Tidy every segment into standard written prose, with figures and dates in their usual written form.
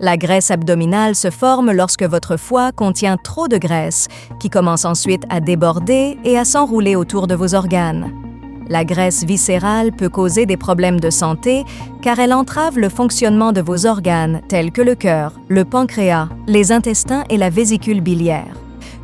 La graisse abdominale se forme lorsque votre foie contient trop de graisse, qui commence ensuite à déborder et à s'enrouler autour de vos organes. La graisse viscérale peut causer des problèmes de santé car elle entrave le fonctionnement de vos organes tels que le cœur, le pancréas, les intestins et la vésicule biliaire.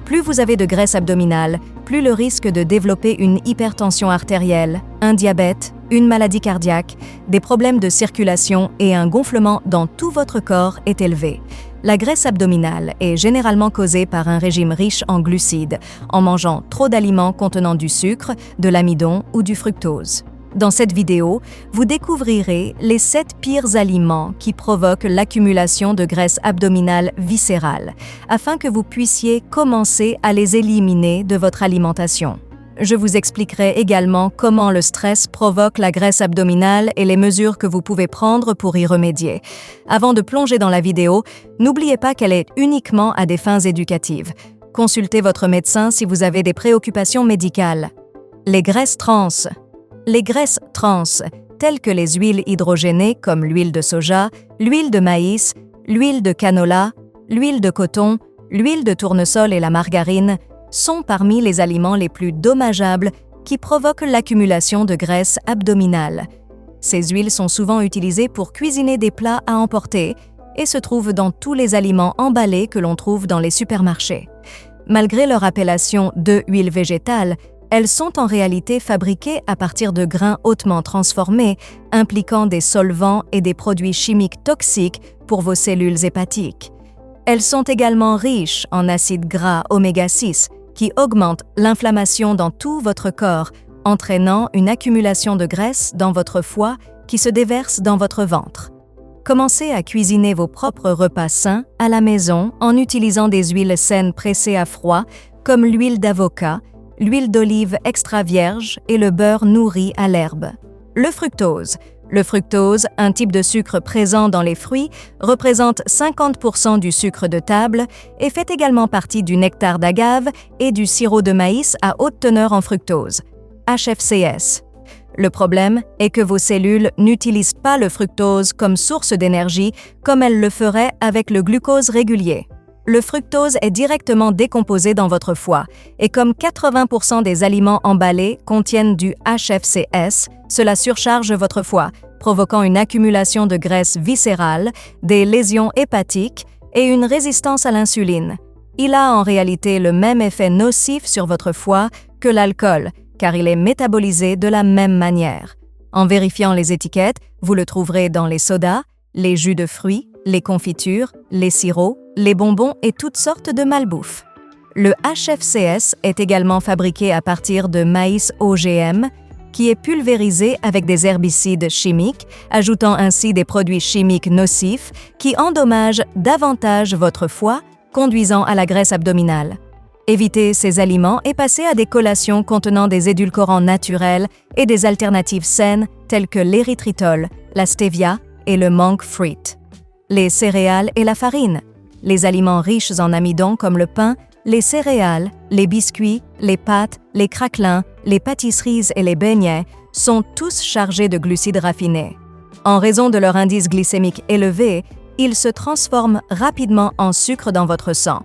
Plus vous avez de graisse abdominale, plus le risque de développer une hypertension artérielle, un diabète, une maladie cardiaque, des problèmes de circulation et un gonflement dans tout votre corps est élevé. La graisse abdominale est généralement causée par un régime riche en glucides, en mangeant trop d'aliments contenant du sucre, de l'amidon ou du fructose. Dans cette vidéo, vous découvrirez les 7 pires aliments qui provoquent l'accumulation de graisse abdominale viscérale, afin que vous puissiez commencer à les éliminer de votre alimentation. Je vous expliquerai également comment le stress provoque la graisse abdominale et les mesures que vous pouvez prendre pour y remédier. Avant de plonger dans la vidéo, n'oubliez pas qu'elle est uniquement à des fins éducatives. Consultez votre médecin si vous avez des préoccupations médicales. Les graisses trans. Les graisses trans, telles que les huiles hydrogénées comme l'huile de soja, l'huile de maïs, l'huile de canola, l'huile de coton, l'huile de tournesol et la margarine, sont parmi les aliments les plus dommageables qui provoquent l'accumulation de graisse abdominale. Ces huiles sont souvent utilisées pour cuisiner des plats à emporter et se trouvent dans tous les aliments emballés que l'on trouve dans les supermarchés. Malgré leur appellation de huile végétale, elles sont en réalité fabriquées à partir de grains hautement transformés, impliquant des solvants et des produits chimiques toxiques pour vos cellules hépatiques. Elles sont également riches en acides gras oméga 6, qui augmentent l'inflammation dans tout votre corps, entraînant une accumulation de graisse dans votre foie qui se déverse dans votre ventre. Commencez à cuisiner vos propres repas sains à la maison en utilisant des huiles saines pressées à froid, comme l'huile d'avocat, l'huile d'olive extra vierge et le beurre nourri à l'herbe. Le fructose. Le fructose, un type de sucre présent dans les fruits, représente 50% du sucre de table et fait également partie du nectar d'agave et du sirop de maïs à haute teneur en fructose, HFCS. Le problème est que vos cellules n'utilisent pas le fructose comme source d'énergie comme elles le feraient avec le glucose régulier. Le fructose est directement décomposé dans votre foie et comme 80% des aliments emballés contiennent du HFCS, cela surcharge votre foie, provoquant une accumulation de graisse viscérale, des lésions hépatiques et une résistance à l'insuline. Il a en réalité le même effet nocif sur votre foie que l'alcool, car il est métabolisé de la même manière. En vérifiant les étiquettes, vous le trouverez dans les sodas, les jus de fruits, les confitures, les sirops, les bonbons et toutes sortes de malbouffe. Le HFCS est également fabriqué à partir de maïs OGM, qui est pulvérisé avec des herbicides chimiques, ajoutant ainsi des produits chimiques nocifs qui endommagent davantage votre foie, conduisant à la graisse abdominale. Évitez ces aliments et passez à des collations contenant des édulcorants naturels et des alternatives saines telles que l'érythritol, la stevia et le monk fruit. Les céréales et la farine. Les aliments riches en amidon comme le pain, les céréales, les biscuits, les pâtes, les craquelins, les pâtisseries et les beignets sont tous chargés de glucides raffinés. En raison de leur indice glycémique élevé, ils se transforment rapidement en sucre dans votre sang.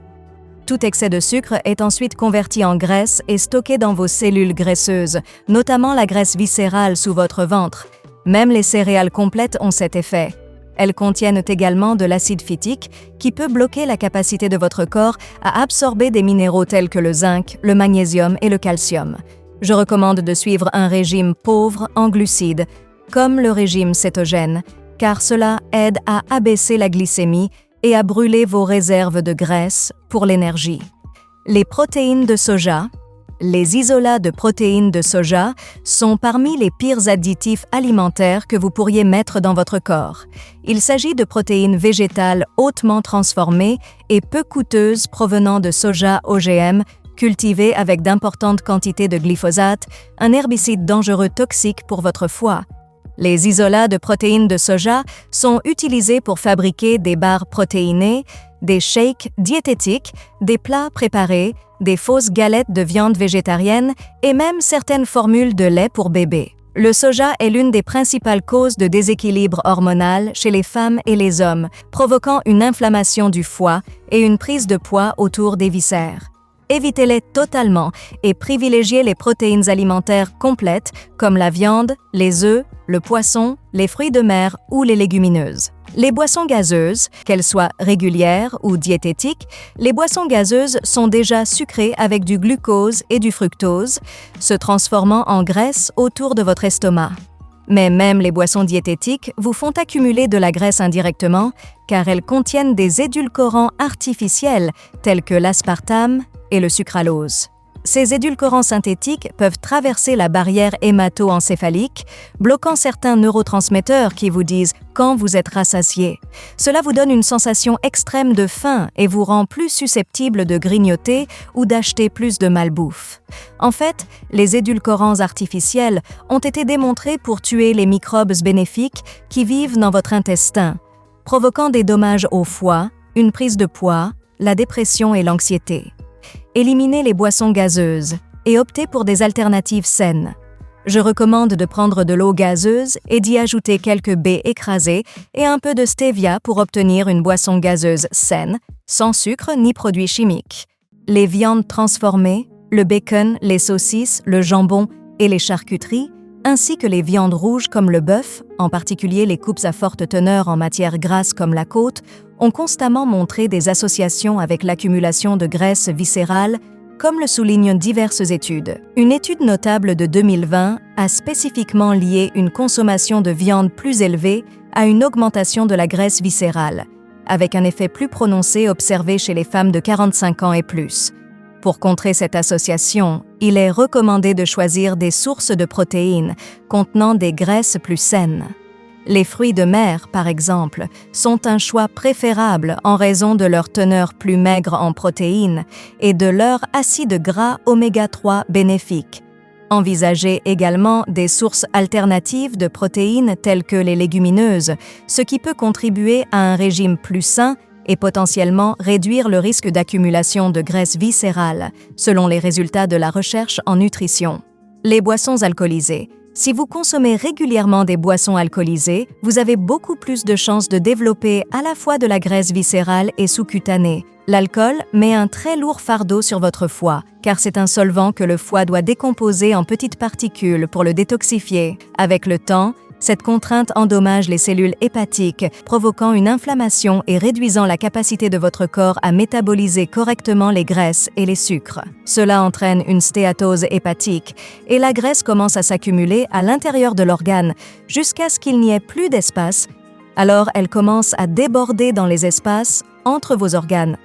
Tout excès de sucre est ensuite converti en graisse et stocké dans vos cellules graisseuses, notamment la graisse viscérale sous votre ventre. Même les céréales complètes ont cet effet. Elles contiennent également de l'acide phytique qui peut bloquer la capacité de votre corps à absorber des minéraux tels que le zinc, le magnésium et le calcium. Je recommande de suivre un régime pauvre en glucides, comme le régime cétogène, car cela aide à abaisser la glycémie et à brûler vos réserves de graisse pour l'énergie. Les protéines de soja. Les isolats de protéines de soja sont parmi les pires additifs alimentaires que vous pourriez mettre dans votre corps. Il s'agit de protéines végétales hautement transformées et peu coûteuses provenant de soja OGM, cultivé avec d'importantes quantités de glyphosate, un herbicide dangereux toxique pour votre foie. Les isolats de protéines de soja sont utilisés pour fabriquer des barres protéinées, des shakes diététiques, des plats préparés, des fausses galettes de viande végétarienne et même certaines formules de lait pour bébé. Le soja est l'une des principales causes de déséquilibre hormonal chez les femmes et les hommes, provoquant une inflammation du foie et une prise de poids autour des viscères. Évitez-les totalement et privilégiez les protéines alimentaires complètes comme la viande, les œufs, le poisson, les fruits de mer ou les légumineuses. Les boissons gazeuses, qu'elles soient régulières ou diététiques, les boissons gazeuses sont déjà sucrées avec du glucose et du fructose, se transformant en graisse autour de votre estomac. Mais même les boissons diététiques vous font accumuler de la graisse indirectement car elles contiennent des édulcorants artificiels tels que l'aspartame et le sucralose. Ces édulcorants synthétiques peuvent traverser la barrière hémato-encéphalique, bloquant certains neurotransmetteurs qui vous disent quand vous êtes rassasié. Cela vous donne une sensation extrême de faim et vous rend plus susceptible de grignoter ou d'acheter plus de malbouffe. En fait, les édulcorants artificiels ont été démontrés pour tuer les microbes bénéfiques qui vivent dans votre intestin, provoquant des dommages au foie, une prise de poids, la dépression et l'anxiété. Éliminez les boissons gazeuses et optez pour des alternatives saines. Je recommande de prendre de l'eau gazeuse et d'y ajouter quelques baies écrasées et un peu de stevia pour obtenir une boisson gazeuse saine, sans sucre ni produits chimiques. Les viandes transformées, le bacon, les saucisses, le jambon et les charcuteries, ainsi que les viandes rouges comme le bœuf, en particulier les coupes à forte teneur en matière grasse comme la côte, ont constamment montré des associations avec l'accumulation de graisse viscérale, comme le soulignent diverses études. Une étude notable de 2020 a spécifiquement lié une consommation de viande plus élevée à une augmentation de la graisse viscérale, avec un effet plus prononcé observé chez les femmes de 45 ans et plus. Pour contrer cette association, il est recommandé de choisir des sources de protéines contenant des graisses plus saines. Les fruits de mer, par exemple, sont un choix préférable en raison de leur teneur plus maigre en protéines et de leur acide gras oméga 3 bénéfique. Envisagez également des sources alternatives de protéines telles que les légumineuses, ce qui peut contribuer à un régime plus sain et potentiellement réduire le risque d'accumulation de graisse viscérale, selon les résultats de la recherche en nutrition. Les boissons alcoolisées. Si vous consommez régulièrement des boissons alcoolisées, vous avez beaucoup plus de chances de développer à la fois de la graisse viscérale et sous-cutanée. L'alcool met un très lourd fardeau sur votre foie, car c'est un solvant que le foie doit décomposer en petites particules pour le détoxifier. Avec le temps, cette contrainte endommage les cellules hépatiques, provoquant une inflammation et réduisant la capacité de votre corps à métaboliser correctement les graisses et les sucres. Cela entraîne une stéatose hépatique et la graisse commence à s'accumuler à l'intérieur de l'organe jusqu'à ce qu'il n'y ait plus d'espace. Alors elle commence à déborder dans les espaces entre vos organes,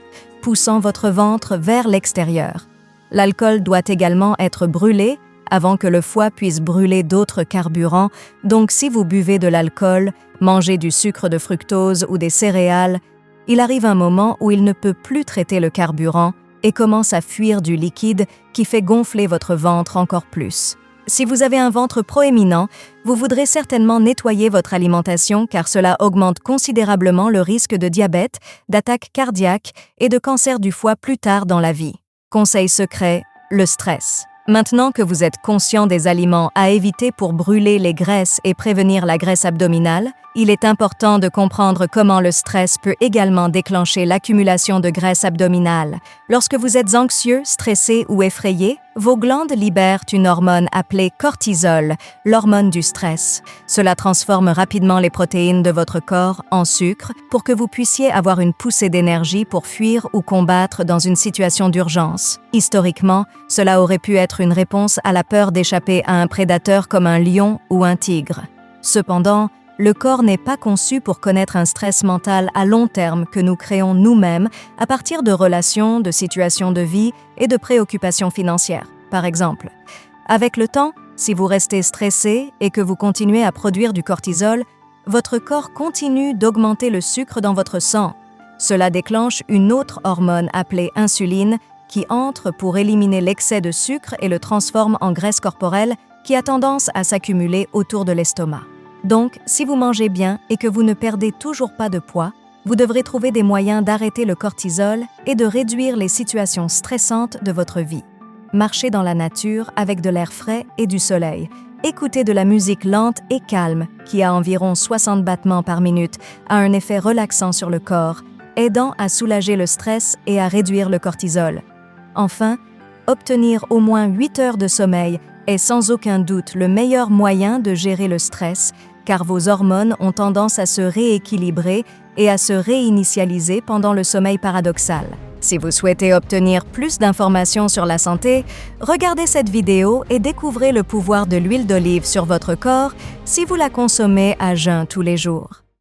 poussant votre ventre vers l'extérieur. L'alcool doit également être brûlé avant que le foie puisse brûler d'autres carburants, donc si vous buvez de l'alcool, mangez du sucre de fructose ou des céréales, il arrive un moment où il ne peut plus traiter le carburant et commence à fuir du liquide qui fait gonfler votre ventre encore plus. Si vous avez un ventre proéminent, vous voudrez certainement nettoyer votre alimentation car cela augmente considérablement le risque de diabète, d'attaque cardiaque et de cancer du foie plus tard dans la vie. Conseil secret, le stress. Maintenant que vous êtes conscient des aliments à éviter pour brûler les graisses et prévenir la graisse abdominale, il est important de comprendre comment le stress peut également déclencher l'accumulation de graisse abdominale. Lorsque vous êtes anxieux, stressé ou effrayé, vos glandes libèrent une hormone appelée cortisol, l'hormone du stress. Cela transforme rapidement les protéines de votre corps en sucre pour que vous puissiez avoir une poussée d'énergie pour fuir ou combattre dans une situation d'urgence. Historiquement, cela aurait pu être une réponse à la peur d'échapper à un prédateur comme un lion ou un tigre. Cependant, le corps n'est pas conçu pour connaître un stress mental à long terme que nous créons nous-mêmes à partir de relations, de situations de vie et de préoccupations financières, par exemple. Avec le temps, si vous restez stressé et que vous continuez à produire du cortisol, votre corps continue d'augmenter le sucre dans votre sang. Cela déclenche une autre hormone appelée insuline qui entre pour éliminer l'excès de sucre et le transforme en graisse corporelle qui a tendance à s'accumuler autour de l'estomac. Donc, si vous mangez bien et que vous ne perdez toujours pas de poids, vous devrez trouver des moyens d'arrêter le cortisol et de réduire les situations stressantes de votre vie. Marchez dans la nature avec de l'air frais et du soleil. Écouter de la musique lente et calme, qui a environ 60 battements par minute, a un effet relaxant sur le corps, aidant à soulager le stress et à réduire le cortisol. Enfin, obtenir au moins 8 heures de sommeil est sans aucun doute le meilleur moyen de gérer le stress, car vos hormones ont tendance à se rééquilibrer et à se réinitialiser pendant le sommeil paradoxal. Si vous souhaitez obtenir plus d'informations sur la santé, regardez cette vidéo et découvrez le pouvoir de l'huile d'olive sur votre corps si vous la consommez à jeun tous les jours.